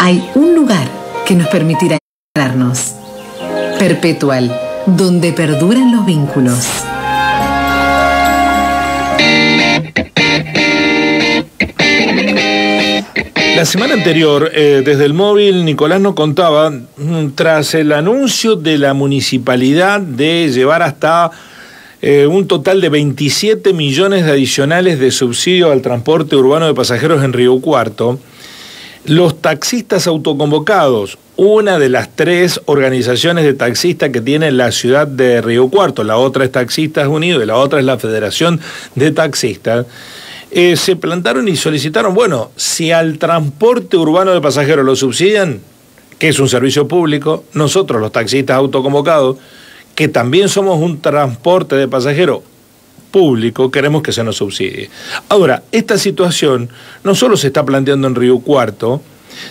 hay un lugar que nos permitirá encontrarnos. Perpetual, donde perduran los vínculos. La semana anterior, desde el móvil, Nicolás nos contaba, tras el anuncio de la municipalidad de llevar hasta un total de 27 millones de adicionales de subsidio al transporte urbano de pasajeros en Río Cuarto, los taxistas autoconvocados, una de las 3 organizaciones de taxistas que tiene la ciudad de Río Cuarto, la otra es Taxistas Unidos y la otra es la Federación de Taxistas, se plantaron y solicitaron, bueno, si al transporte urbano de pasajeros lo subsidian, que es un servicio público, nosotros los taxistas autoconvocados, que también somos un transporte de pasajeros público, queremos que se nos subsidie. Ahora, esta situación no solo se está planteando en Río Cuarto,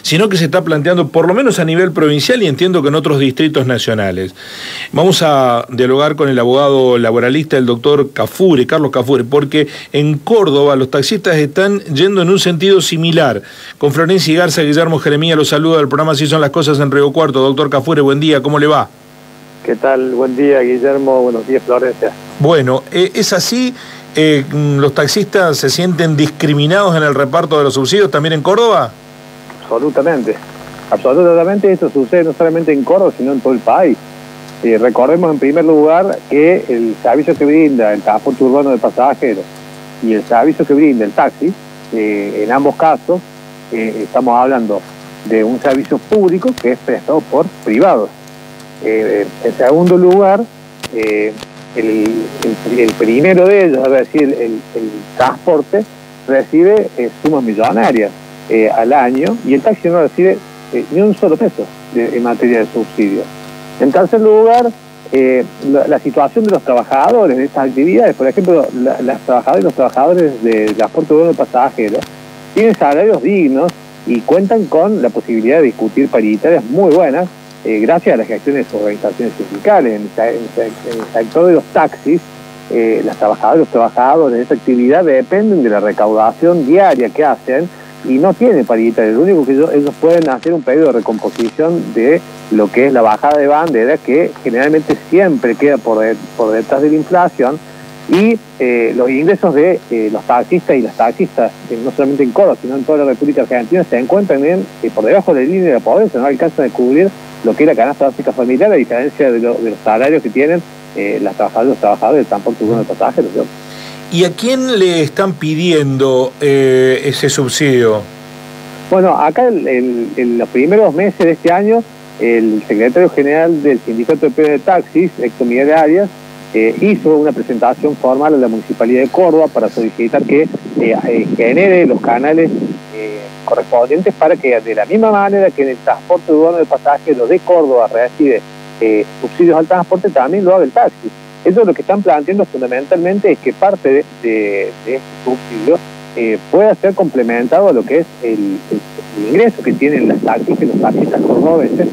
sino que se está planteando por lo menos a nivel provincial y entiendo que en otros distritos nacionales. Vamos a dialogar con el abogado laboralista, el doctor Cafuri, Carlos Cafuri, porque en Córdoba los taxistas están yendo en un sentido similar. Con Florencia y Garza, Guillermo Jeremía los saluda del programa Así son las cosas en Río Cuarto. Doctor Cafuri, buen día, ¿cómo le va? ¿Qué tal? Buen día, Guillermo. Buenos días, Florencia. Bueno, ¿es así? ¿Los taxistas se sienten discriminados en el reparto de los subsidios también en Córdoba? Absolutamente. Absolutamente. Esto sucede no solamente en Córdoba, sino en todo el país. Recordemos en primer lugar que el servicio que brinda el transporte urbano de pasajeros y el servicio que brinda el taxi, en ambos casos estamos hablando de un servicio público que es prestado por privados. En segundo lugar, el primero de ellos, es decir, el transporte, recibe sumas millonarias al año y el taxi no recibe ni un solo peso en materia de subsidio. En tercer lugar, la situación de los trabajadores de estas actividades, por ejemplo, las trabajadoras y los trabajadores del transporte urbano de pasajeros tienen salarios dignos y cuentan con la posibilidad de discutir paritarias muy buenas gracias a la gestión de sus organizaciones sindicales. En el sector de los taxis, las trabajadoras y los trabajadores de esta actividad dependen de la recaudación diaria que hacen y no tienen paritaria. Lo único que ellos pueden hacer un pedido de recomposición de lo que es la bajada de bandera, que generalmente siempre queda por detrás de la inflación, y los ingresos de los taxistas y las taxistas, no solamente en Córdoba, sino en toda la República Argentina, se encuentran por debajo de la línea de la pobreza, no alcanzan a cubrir lo que es la canasta básica familiar, a diferencia de los salarios que tienen las trabajadoras y los trabajadores del transporte urbano de pasajeros, ¿no? ¿Y a quién le están pidiendo ese subsidio? Bueno, acá en los primeros meses de este año, el secretario general del Sindicato de Taxis, Héctor Miguel Arias, hizo una presentación formal a la Municipalidad de Córdoba para solicitar que genere los canales correspondientes para que, de la misma manera que en el transporte urbano de pasajeros de Córdoba recibe subsidios al transporte, también lo haga el taxi. Eso lo que están planteando fundamentalmente es que parte de este subsidio pueda ser complementado a lo que es el ingreso que tienen las taxis, que los taxistas cordobeses,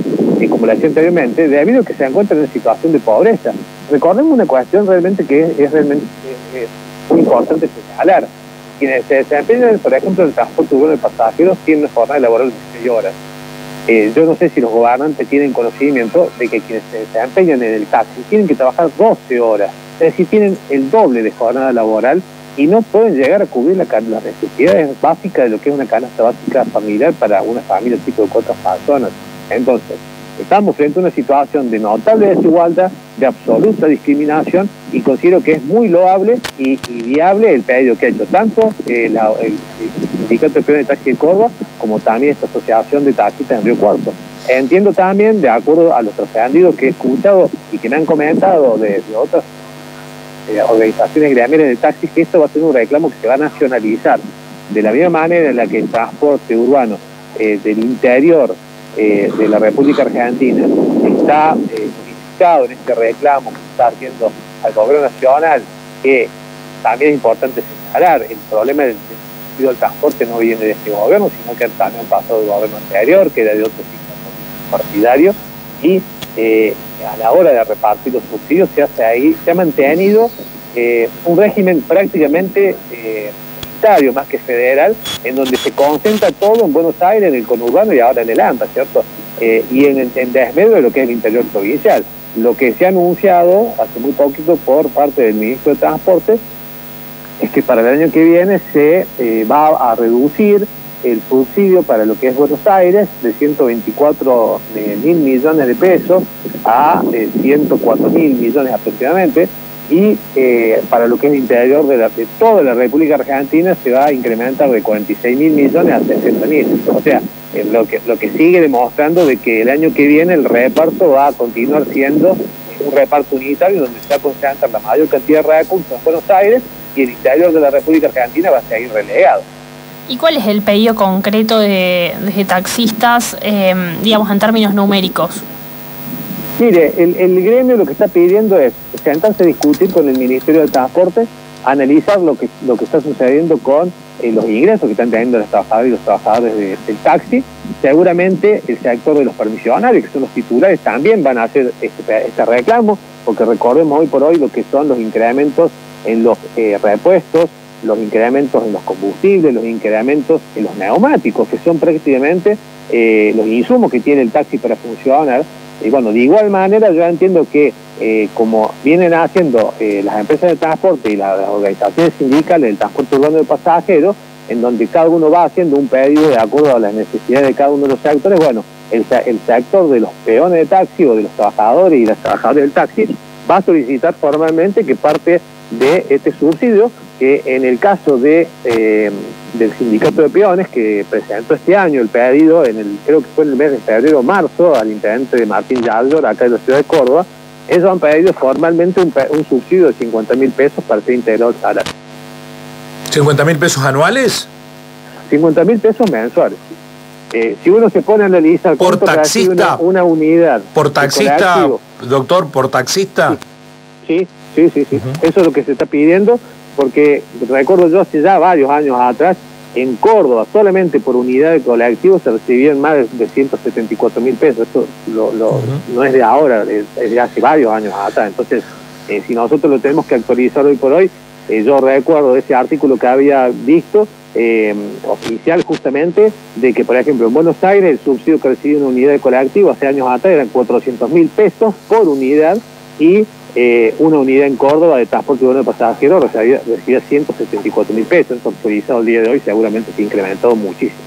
como le decía anteriormente, debido a que se encuentran en situación de pobreza. Recordemos una cuestión realmente que es realmente muy importante señalar. Quienes se desempeñan, por ejemplo, en el transporte urbano de pasajeros tienen una jornada laboral de 6 horas. Yo no sé si los gobernantes tienen conocimiento de que quienes se desempeñan en el taxi tienen que trabajar 12 horas, es decir, tienen el doble de jornada laboral y no pueden llegar a cubrir las necesidades básicas de lo que es una canasta básica familiar para una familia tipo de 4 personas. Entonces, estamos frente a una situación de notable desigualdad, de absoluta discriminación, y considero que es muy loable y viable el pedido que ha hecho tanto el Sindicato de Taxi de Córdoba como también esta asociación de taxistas en Río Cuarto. Entiendo también, de acuerdo a los trascendidos que he escuchado y que me han comentado de otras organizaciones gremiales de taxis, que esto va a ser un reclamo que se va a nacionalizar de la misma manera en la que el transporte urbano del interior de la República Argentina está unificado en este reclamo que está haciendo al gobierno nacional, que también es importante señalar, el problema del transporte no viene de este gobierno, sino que también pasó del gobierno anterior, que era de otro tipo partidario, y a la hora de repartir los subsidios se ha mantenido un régimen prácticamente unitario más que federal, en donde se concentra todo en Buenos Aires, en el conurbano y ahora en el AMBA, ¿cierto? Y en desmedio de lo que es el interior provincial. Lo que se ha anunciado hace muy poquito por parte del ministro de Transporte es que para el año que viene se va a reducir el subsidio para lo que es Buenos Aires de 124 mil millones de pesos a 104 mil millones aproximadamente, y para lo que es el interior de toda la República Argentina se va a incrementar de 46 mil millones a 60 mil. O sea, lo que sigue demostrando de que el año que viene el reparto va a continuar siendo un reparto unitario donde se va a concentrar la mayor cantidad de recursos en Buenos Aires, y el interior de la República Argentina va a seguir relegado. ¿Y cuál es el pedido concreto de taxistas, digamos, en términos numéricos? Mire, el gremio lo que está pidiendo es sentarse a discutir con el Ministerio de Transporte, analizar lo que está sucediendo con los ingresos que están teniendo las trabajadoras y los trabajadores del taxi. Seguramente el sector de los permisionarios, que son los titulares, también van a hacer este reclamo, porque recordemos hoy por hoy lo que son los incrementos en los repuestos, los incrementos en los combustibles, los incrementos en los neumáticos, que son prácticamente los insumos que tiene el taxi para funcionar. Y bueno, de igual manera yo entiendo que como vienen haciendo las empresas de transporte y las organizaciones sindicales del transporte urbano de pasajeros, en donde cada uno va haciendo un pedido de acuerdo a las necesidades de cada uno de los sectores, bueno, el sector de los peones de taxi o de los trabajadores y las trabajadoras del taxi va a solicitar formalmente que parte de este subsidio, que en el caso de del sindicato de peones, que presentó este año el pedido, creo que fue en el mes de febrero o marzo, al intendente de Martín Yallor, acá en la ciudad de Córdoba, ellos han pedido formalmente un subsidio de 50 mil pesos para ser integrado al salario. ¿50 mil pesos anuales? 50 mil pesos mensuales. Si uno se pone a analizar por taxista, una unidad. ¿Por taxista, doctor, por taxista? Sí. Eso es lo que se está pidiendo, porque recuerdo yo hace ya varios años atrás, en Córdoba, solamente por unidad de colectivo se recibían más de 174 mil pesos. Esto no es de ahora, es de hace varios años atrás. Entonces, si nosotros lo tenemos que actualizar hoy por hoy, yo recuerdo ese artículo que había visto, oficial justamente, de que por ejemplo en Buenos Aires el subsidio que recibía una unidad de colectivo hace años atrás eran 400 mil pesos por unidad, y una unidad en Córdoba de transporte urbano de pasajeros recibía 174 mil pesos. Entonces, actualizado el día de hoy, seguramente se ha incrementado muchísimo.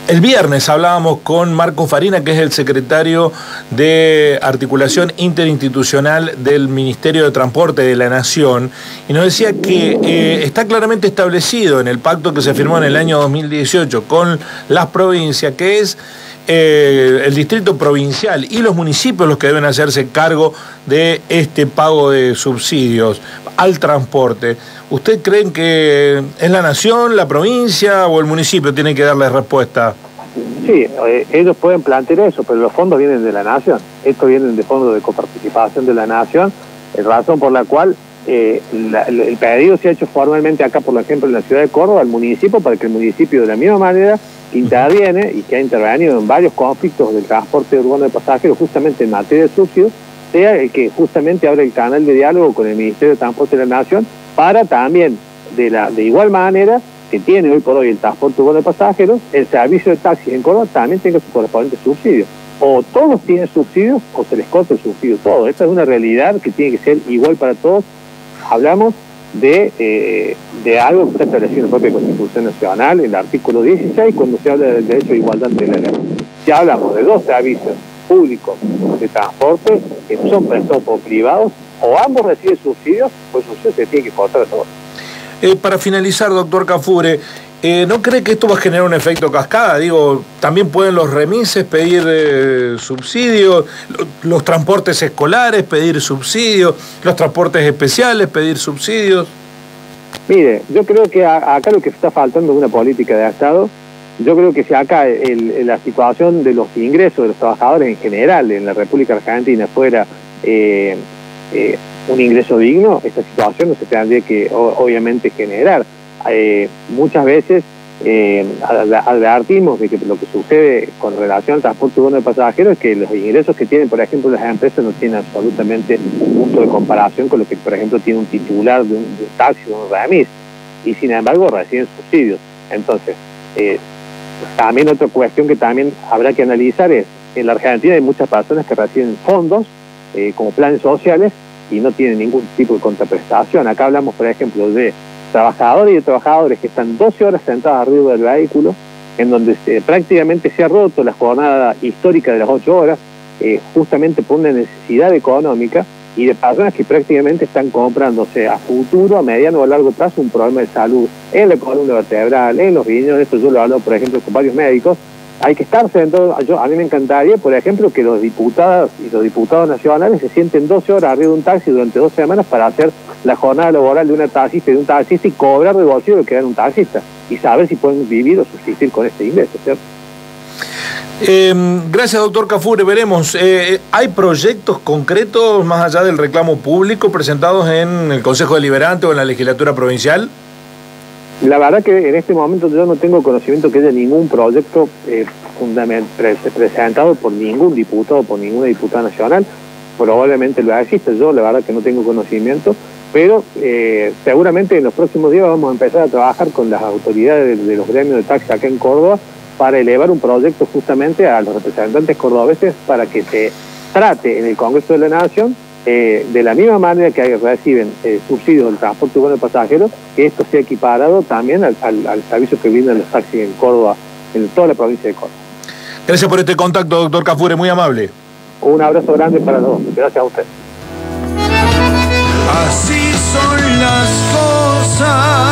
El viernes hablábamos con Marco Farina, que es el secretario de Articulación Interinstitucional del Ministerio de Transporte de la Nación, y nos decía que está claramente establecido en el pacto que se firmó en el año 2018 con las provincias, que es el distrito provincial y los municipios los que deben hacerse cargo de este pago de subsidios al transporte. ¿Usted cree que es la nación, la provincia o el municipio tiene que darle respuesta? Sí, ellos pueden plantear eso, pero los fondos vienen de la nación. Estos vienen de fondos de coparticipación de la nación, razón por la cual el pedido se ha hecho formalmente acá, por ejemplo, en la ciudad de Córdoba, al municipio, para que el municipio, de la misma manera que interviene y que ha intervenido en varios conflictos del transporte urbano de pasajeros justamente en materia de subsidios, sea el que justamente abra el canal de diálogo con el Ministerio de Transporte de la Nación, para también, de igual manera que tiene hoy por hoy el transporte urbano de pasajeros, el servicio de taxis en Córdoba también tenga su correspondiente subsidio. O todos tienen subsidios o se les corta el subsidio todo. Esta es una realidad que tiene que ser igual para todos. Hablamos de algo que está establecido en la propia Constitución Nacional, en el artículo 16, cuando se habla del derecho a igualdad de la ley. Si hablamos de dos servicios públicos de transporte que son prestados por privados, o ambos reciben subsidios, pues el subsidio se tiene que cortar a todos. Para finalizar, doctor Cafure, ¿no cree que esto va a generar un efecto cascada? Digo, también pueden los remises pedir subsidios, los transportes escolares pedir subsidios, los transportes especiales pedir subsidios. Mire, yo creo que acá lo que está faltando es una política de Estado. Yo creo que si acá la situación de los ingresos de los trabajadores en general en la República Argentina fuera un ingreso digno, esta situación no se tendría que obviamente generar. Muchas veces advertimos de que lo que sucede con relación al transporte urbano de pasajeros es que los ingresos que tienen, por ejemplo, las empresas no tienen absolutamente un punto de comparación con lo que, por ejemplo, tiene un titular de un taxi o un remis, y sin embargo reciben subsidios. Entonces, también otra cuestión que también habrá que analizar es, en la Argentina hay muchas personas que reciben fondos como planes sociales y no tienen ningún tipo de contraprestación. Acá hablamos, por ejemplo, de trabajadores y de trabajadores que están 12 horas sentados arriba del vehículo, en donde prácticamente se ha roto la jornada histórica de las 8 horas, justamente por una necesidad económica, y de personas que prácticamente están comprándose a futuro, a mediano o a largo plazo, un problema de salud en la columna vertebral, en los riñones. Esto yo lo hablo, por ejemplo, con varios médicos. Hay que estar sentados. A mí me encantaría, por ejemplo, que los diputados y los diputados nacionales se sienten 12 horas arriba de un taxi durante 2 semanas para hacer la jornada laboral de una taxista y de un taxista y cobrar de bolsillo lo que gana un taxista y saber si pueden vivir o subsistir con este ingreso, ¿cierto? Gracias, doctor Kafure. Veremos. ¿Hay proyectos concretos más allá del reclamo público presentados en el Consejo Deliberante o en la legislatura provincial? La verdad que en este momento yo no tengo conocimiento que haya ningún proyecto presentado por ningún diputado, por ninguna diputada nacional. Probablemente lo existe, yo la verdad que no tengo conocimiento, pero seguramente en los próximos días vamos a empezar a trabajar con las autoridades de los gremios de taxi acá en Córdoba para elevar un proyecto justamente a los representantes cordobeses para que se trate en el Congreso de la Nación de la misma manera que reciben subsidios del transporte urbano de pasajeros, que esto sea equiparado también al servicio que brindan los taxis en Córdoba, en toda la provincia de Córdoba. Gracias por este contacto, doctor Kafure, muy amable. Un abrazo grande para los dos. Gracias a usted. Así son las cosas.